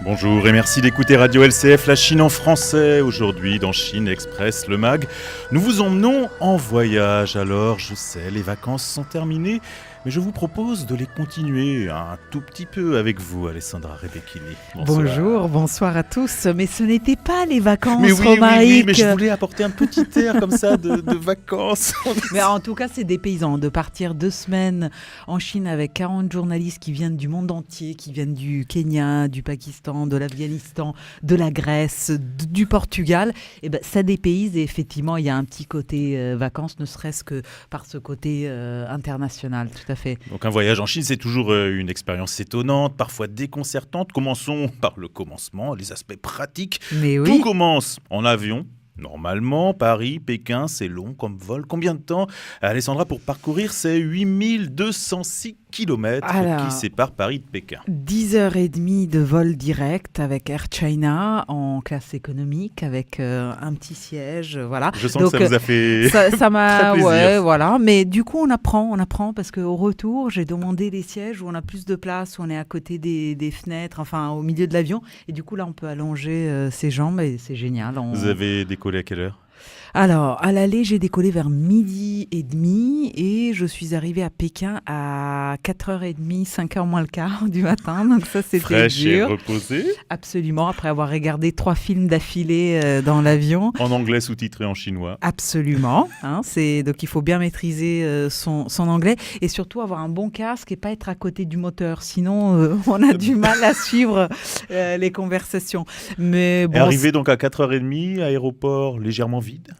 Bonjour et merci d'écouter Radio LCF, la Chine en français. Aujourd'hui, dans Chine Express, le MAG, nous vous emmenons en voyage. Alors, je sais, les vacances sont terminées, mais je vous propose de les continuer un tout petit peu avec vous, Alessandra Rebecchini. Bonjour, bonsoir à tous. Mais ce n'était pas les vacances, mais oui, Romaric. Oui, mais je voulais apporter un petit air comme ça de vacances. Mais en tout cas, c'est dépaysant de partir 2 semaines en Chine avec 40 journalistes qui viennent du monde entier, qui viennent du Kenya, du Pakistan, de l'Afghanistan, de la Grèce, du Portugal. Et ben, ça dépayse et effectivement, il y a un petit côté vacances, ne serait-ce que par ce côté international, tout à fait. Donc un voyage en Chine, c'est toujours une expérience étonnante, parfois déconcertante. Commençons par le commencement, les aspects pratiques. Mais oui. Tout commence en avion. Normalement, Paris, Pékin, c'est long comme vol. Combien de temps, Alessandra, pour parcourir ces 8206 kilomètres qui séparent Paris de Pékin? 10h30 de vol direct avec Air China en classe économique avec un petit siège, voilà. Je sens que ça vous a fait ça m'a, très plaisir. Ouais, voilà. Mais du coup, on apprend parce qu'au retour, j'ai demandé les sièges où on a plus de place, où on est à côté des fenêtres, enfin au milieu de l'avion. Et du coup, là, on peut allonger ses jambes et c'est génial. Vous avez décollé à quelle heure ? Alors, à l'aller, j'ai décollé vers 12h30 et je suis arrivée à Pékin à 4h30, 5h moins le quart du matin. Donc ça, c'était fraîche dur. Et reposée. Absolument, après avoir regardé 3 films d'affilée dans l'avion. En anglais sous-titré en chinois. Absolument. Donc il faut bien maîtriser son anglais et surtout avoir un bon casque et pas être à côté du moteur. Sinon, on a du mal à suivre les conversations. Mais bon, arrivé donc à 4h30, aéroport légèrement vide.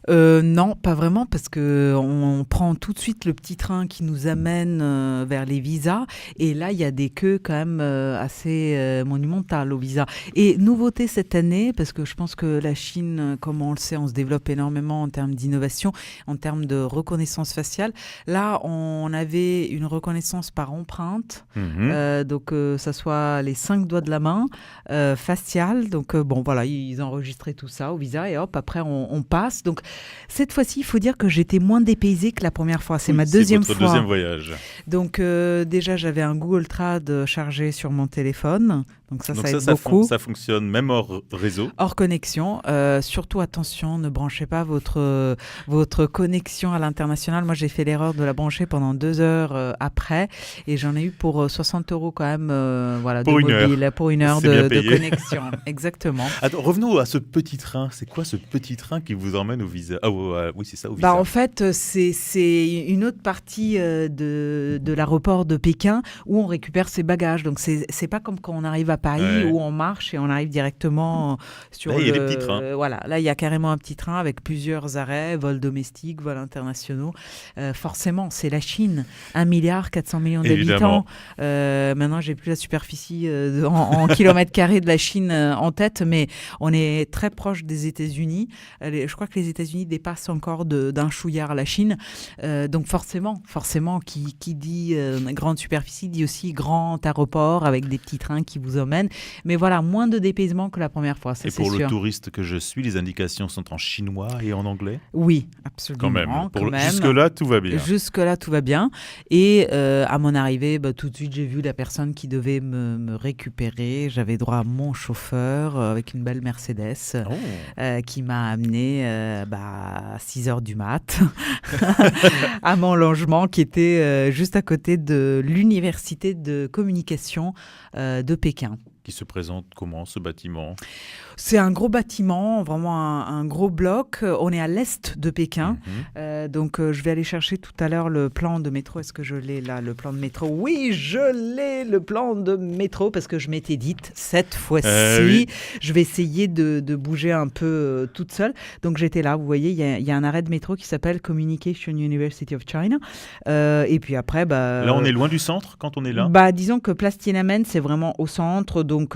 Non, pas vraiment, parce qu'on prend tout de suite le petit train qui nous amène vers les visas. Et là, il y a des queues quand même assez monumentales aux visas. Et nouveauté cette année, parce que je pense que la Chine, comme on le sait, on se développe énormément en termes d'innovation, en termes de reconnaissance faciale. Là, on avait une reconnaissance par empreinte, donc ça soit les 5 doigts de la main, faciale. Donc bon, voilà, ils enregistraient tout ça au visa et hop, après on passe. Donc cette fois-ci, il faut dire que j'étais moins dépaysée que la première fois. C'est ma deuxième fois. C'est votre deuxième voyage. Donc déjà, j'avais un Google Trad chargé sur mon téléphone. Donc ça aide beaucoup. Ça fonctionne même hors réseau. Hors connexion. Surtout, attention, ne branchez pas votre connexion à l'international. Moi, j'ai fait l'erreur de la brancher pendant 2 heures après. Et j'en ai eu pour 60 € quand même pour pour une heure de connexion. Exactement. Attends, revenons à ce petit train. C'est quoi ce petit train qui vous emmène au visa ? Oui, c'est ça, au visa. En fait, c'est une autre partie de l'aéroport de Pékin où on récupère ses bagages. Donc, c'est pas comme quand on arrive à Paris où on marche et on arrive directement sur là, il y a des petits trains. Voilà, là, il y a carrément un petit train avec plusieurs arrêts, vols domestiques, vols internationaux. Forcément, c'est la Chine, 1,4 milliard d'habitants. Maintenant, j'ai plus la superficie en kilomètres carrés de la Chine en tête, mais on est très proche des États-Unis. Je crois que les États-Unis dépassent encore d'un chouïard la Chine. Donc forcément, qui dit grande superficie dit aussi grand aéroport avec des petits trains qui vous emmènent. Mais voilà, moins de dépaysement que la première fois, ça, c'est sûr. Et pour le touriste que je suis, les indications sont en chinois et en anglais ? Oui, absolument. Quand même. Jusque-là, tout va bien. Jusque-là, tout va bien. Et à mon arrivée, tout de suite, j'ai vu la personne qui devait me récupérer. J'avais droit à mon chauffeur avec une belle Mercedes qui m'a amené à 6h du mat à mon logement qui était juste à côté de l'université de communication de Pékin. Qui se présente comment, ce bâtiment ? C'est un gros bâtiment, vraiment un gros bloc. On est à l'est de Pékin. Donc, je vais aller chercher tout à l'heure le plan de métro. Est-ce que je l'ai là, le plan de métro ? Oui, je l'ai, le plan de métro, parce que je m'étais dite, cette fois-ci, je vais essayer de bouger un peu toute seule. Donc, j'étais là. Vous voyez, il y a un arrêt de métro qui s'appelle Communication University of China. Et puis après... là, on est loin du centre quand on est là ? Disons que Place Tiananmen, c'est vraiment au centre. Donc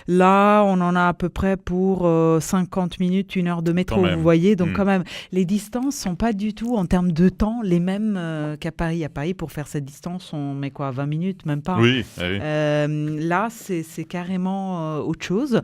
là, on en a à peu près pour 50 minutes, 1 heure de métro, vous voyez. Donc quand même, les distances ne sont pas du tout, en termes de temps, les mêmes qu'à Paris. À Paris, pour faire cette distance, on met 20 minutes, même pas. Oui. Là, c'est carrément autre chose.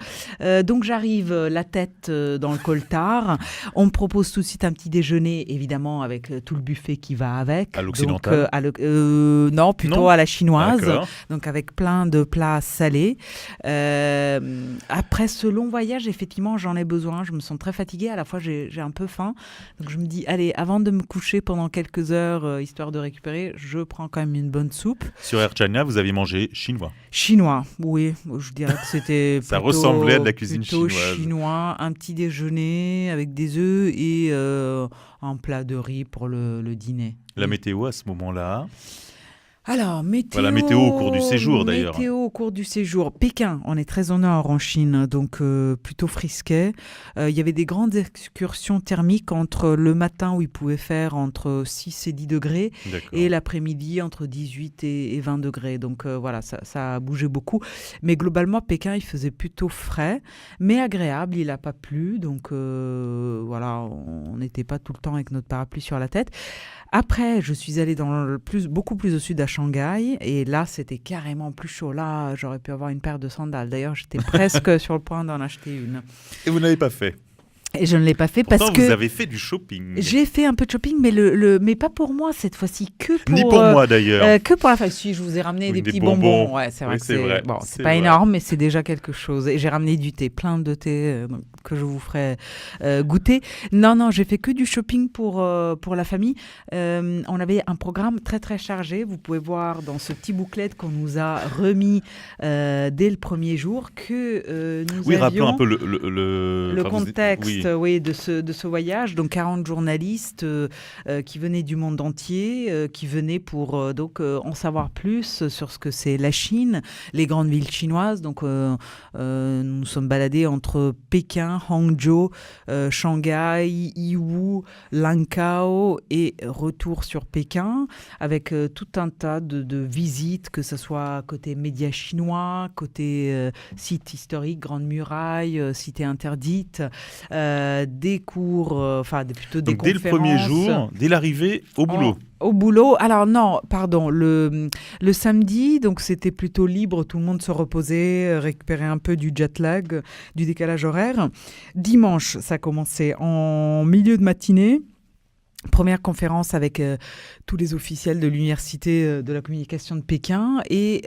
Donc j'arrive la tête dans le coltard. On me propose tout de suite un petit déjeuner, évidemment, avec tout le buffet qui va avec. À l'occidental ? Non, plutôt à la chinoise. D'accord. Donc avec plein de plats salés. Après ce long voyage, effectivement, j'en ai besoin. Je me sens très fatiguée. À la fois, j'ai un peu faim. Donc, je me dis, allez, avant de me coucher pendant quelques heures, histoire de récupérer, je prends quand même une bonne soupe. Sur Air China, vous aviez mangé chinois. Chinois, oui. Je dirais que c'était ça ressemblait à de la cuisine plutôt chinoise. Chinois, un petit déjeuner avec des œufs et un plat de riz pour le dîner. La météo à ce moment-là? Alors, météo, la météo au cours du séjour, d'ailleurs. Météo au cours du séjour. Pékin, on est très au nord en Chine, donc plutôt frisquet. Il y avait des grandes excursions thermiques entre le matin où il pouvait faire entre 6 et 10 degrés et l'après-midi entre 18 et 20 degrés. Donc voilà, ça a bougé beaucoup. Mais globalement, Pékin, il faisait plutôt frais, mais agréable. Il n'a pas plu, donc voilà, on n'était pas tout le temps avec notre parapluie sur la tête. Après, je suis allée beaucoup plus au sud à Shanghai et là, c'était carrément plus chaud. Là, j'aurais pu avoir une paire de sandales. D'ailleurs, j'étais presque sur le point d'en acheter une. Et vous n'avez pas fait? Et je ne l'ai pas fait Pourtant, parce que vous avez fait du shopping. J'ai fait un peu de shopping, mais mais pas pour moi cette fois-ci, que pour ni pour moi d'ailleurs. Que pour la famille. Si je vous ai ramené des petits bonbons. Ouais, c'est vrai oui, que c'est vrai. Bon, c'est pas vrai. énorme, mais c'est déjà quelque chose. Et j'ai ramené du thé, plein de thé que je vous ferai goûter. Non, j'ai fait que du shopping pour la famille. On avait un programme très très chargé. Vous pouvez voir dans ce petit bouclet qu'on nous a remis dès le premier jour que nous avions. Rappelons un peu le contexte, de ce voyage. Donc 40 journalistes qui venaient du monde entier, qui venaient pour donc en savoir plus sur ce que c'est la Chine, les grandes villes chinoises. Donc nous sommes baladés entre Pékin, Hangzhou, Shanghai, Yiwu, Langkaw et retour sur Pékin avec tout un tas de visites, que ce soit côté médias chinois, côté site historique, Grande Muraille, cité interdite, des cours, plutôt des Donc, dès conférences. le premier jour, dès l'arrivée, au boulot. Au boulot. Alors non, pardon, le samedi, donc c'était plutôt libre, tout le monde se reposait, récupérait un peu du jet lag, du décalage horaire. Dimanche, ça commençait en milieu de matinée. Première conférence avec tous les officiels de l'université de la communication de Pékin et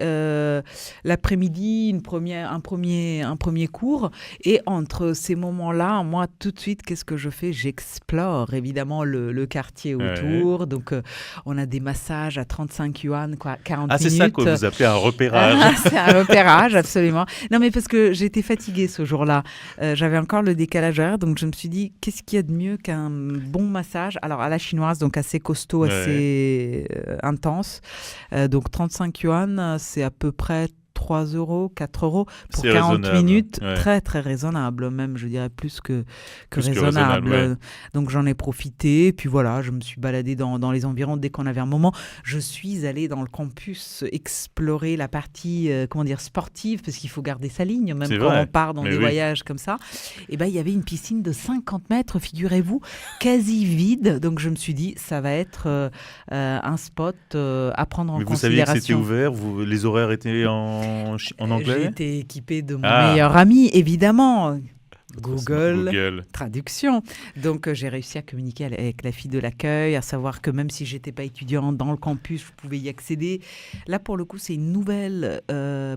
l'après-midi un premier cours. Et entre ces moments-là, moi tout de suite, qu'est-ce que je fais? J'explore évidemment le quartier autour. Donc on a des massages à 35 yuan, 40 minutes. C'est ça que vous appelez un repérage. C'est un repérage, absolument. Non, mais parce que j'étais fatiguée ce jour-là. J'avais encore le décalage horaire, donc je me suis dit, qu'est-ce qu'il y a de mieux qu'un bon massage? Alors, à la chinoise, donc assez costaud, assez intense. Donc 35 yuan, c'est à peu près 3 €, 4 € pour 40 minutes. Très, très raisonnable, même, je dirais plus que raisonnable. Donc, j'en ai profité. Puis voilà, je me suis baladée dans les environs dès qu'on avait un moment. Je suis allée dans le campus explorer la partie, sportive, parce qu'il faut garder sa ligne, même quand on part dans des voyages comme ça. Et il y avait une piscine de 50 mètres, figurez-vous, quasi vide. Donc, je me suis dit, ça va être un spot à prendre en considération. Vous saviez que c'était ouvert? Les horaires étaient en anglais? J'ai été équipée de mon meilleur ami, évidemment. Google Traduction. Donc, j'ai réussi à communiquer avec la fille de l'accueil, à savoir que même si je n'étais pas étudiante dans le campus, je pouvais y accéder. Là, pour le coup, c'est une nouvelle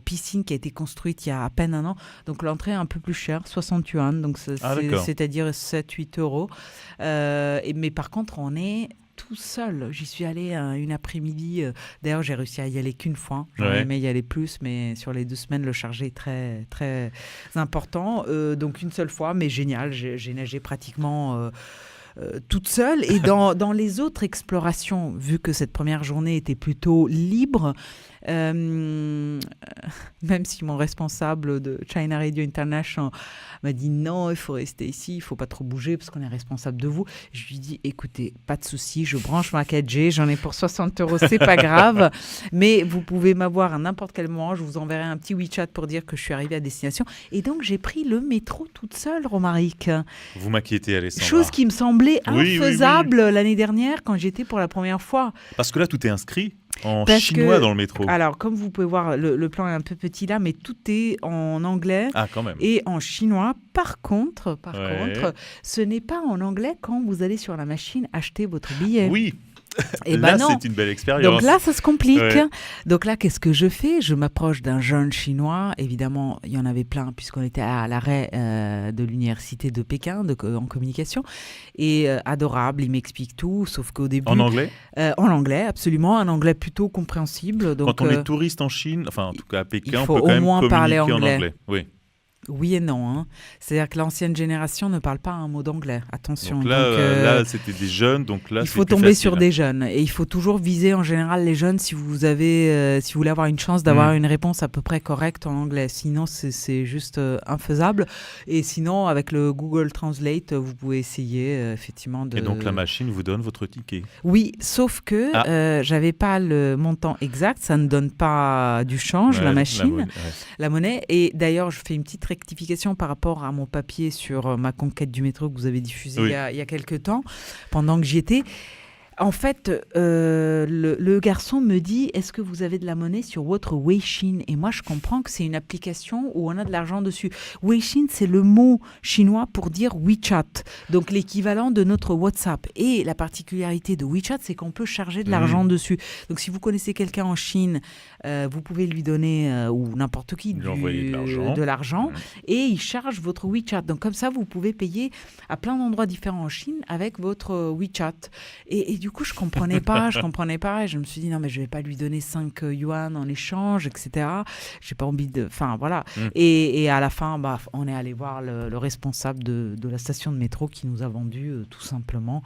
piscine qui a été construite il y a à peine un an. Donc, l'entrée est un peu plus chère, 60 yuan, donc c'est-à-dire 7-8 €. Mais par contre, on est tout seul. J'y suis allée une après-midi. D'ailleurs, j'ai réussi à y aller qu'une fois. J'aurais aimé y aller plus, mais sur les 2 semaines, le chargé est très, très important. Donc, une seule fois, mais génial. J'ai nagé pratiquement toute seule. Et dans les autres explorations, vu que cette première journée était plutôt libre, même si mon responsable de China Radio International m'a dit non, il faut rester ici, il ne faut pas trop bouger parce qu'on est responsable de vous. Je lui ai dit, écoutez, pas de souci, je branche ma 4G, j'en ai pour 60 €, c'est pas grave, mais vous pouvez m'avoir à n'importe quel moment, je vous enverrai un petit WeChat pour dire que je suis arrivée à destination. Et donc, j'ai pris le métro toute seule, Romaric. Vous m'inquiétez, Alessandra. Chose qui me semblait infaisable l'année dernière quand j'y étais pour la première fois. Parce que là, tout est inscrit en chinois dans le métro. Alors, comme vous pouvez voir, le plan est un peu petit là, mais tout est en anglais quand même. Et en chinois. Par contre, ce n'est pas en anglais quand vous allez sur la machine acheter votre billet. Oui. Et là, non. c'est une belle expérience. Donc là, ça se complique. Ouais. Donc là, qu'est-ce que je fais? Je m'approche d'un jeune Chinois. Évidemment, il y en avait plein puisqu'on était à l'arrêt de l'université de Pékin en communication. Et adorable, il m'explique tout, sauf qu'au début... En anglais? En anglais, absolument. Un anglais plutôt compréhensible. Donc, Quand on est touriste en Chine, enfin en tout cas à Pékin, on faut peut quand au même moins communiquer parler en anglais. anglais. Oui. Oui et non. Hein. C'est-à-dire que l'ancienne génération ne parle pas un mot d'anglais. Attention. Donc là, c'était des jeunes, donc là, il c'est faut plus tomber facile. sur des jeunes. Et il faut toujours viser en général les jeunes si vous voulez avoir une chance d'avoir une réponse à peu près correcte en anglais. Sinon, c'est juste infaisable. Et sinon, avec le Google Translate, vous pouvez essayer effectivement de... Et donc la machine vous donne votre ticket. Oui, sauf que j'avais pas le montant exact. Ça ne donne pas du change, la machine, la monnaie. Et d'ailleurs, je fais une petite rectification par rapport à mon papier sur ma conquête du métro que vous avez diffusé il y a quelques temps, pendant que j'y étais. En fait, le garçon me dit « Est-ce que vous avez de la monnaie sur votre Weixin ?» Et moi, je comprends que c'est une application où on a de l'argent dessus. Weixin, c'est le mot chinois pour dire WeChat, donc l'équivalent de notre WhatsApp. Et la particularité de WeChat, c'est qu'on peut charger de l'argent dessus. Donc, si vous connaissez quelqu'un en Chine, vous pouvez lui donner, ou n'importe qui, de l'argent et il charge votre WeChat. Donc, comme ça, vous pouvez payer à plein d'endroits différents en Chine avec votre WeChat. Et du coup, je comprenais pas. Et je me suis dit, non, mais je vais pas lui donner 5 yuan en échange, etc. J'ai pas envie de... Enfin, voilà. Et à la fin, on est allé voir le responsable de la station de métro qui nous a vendu tout simplement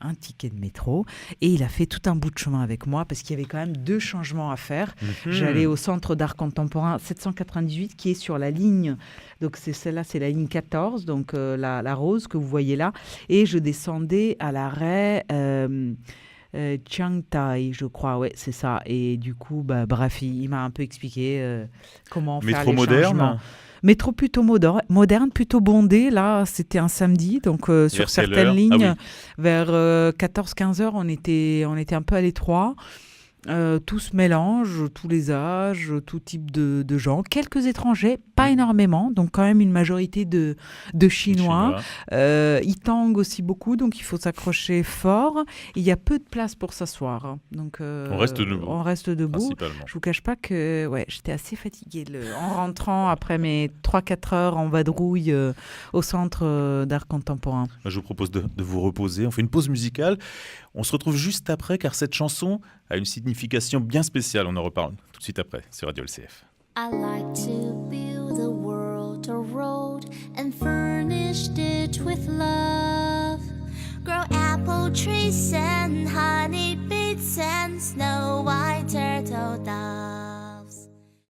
un ticket de métro. Et il a fait tout un bout de chemin avec moi parce qu'il y avait quand même 2 changements à faire. J'allais au Centre d'art contemporain 798 qui est sur la ligne... Donc celle-là, c'est la ligne 14, donc la rose que vous voyez là. Et je descendais à l'arrêt Chiang Tai, je crois, ouais, c'est ça. Et du coup, bref, il m'a un peu expliqué comment faire les changements. Métro plutôt moderne, plutôt bondé. Là, c'était un samedi, donc sur certaines lignes, vers 14-15 heures, on était un peu à l'étroit. Tout se mélange, tous les âges, tout type de gens. Quelques étrangers, pas énormément, donc quand même une majorité de Chinois. Ils tanguent aussi beaucoup, donc il faut s'accrocher fort. Il y a peu de place pour s'asseoir. Donc, on reste debout. Je ne vous cache pas que j'étais assez fatiguée en rentrant après mes 3-4 heures en vadrouille au Centre d'art contemporain. Je vous propose de vous reposer. On fait une pause musicale. On se retrouve juste après, car cette chanson a une signification bien spéciale. On en reparle tout de suite après sur Radio LCF. I like to build the world a road and furnish it with love. Grow apple trees and honey beets and snow white turtle doves.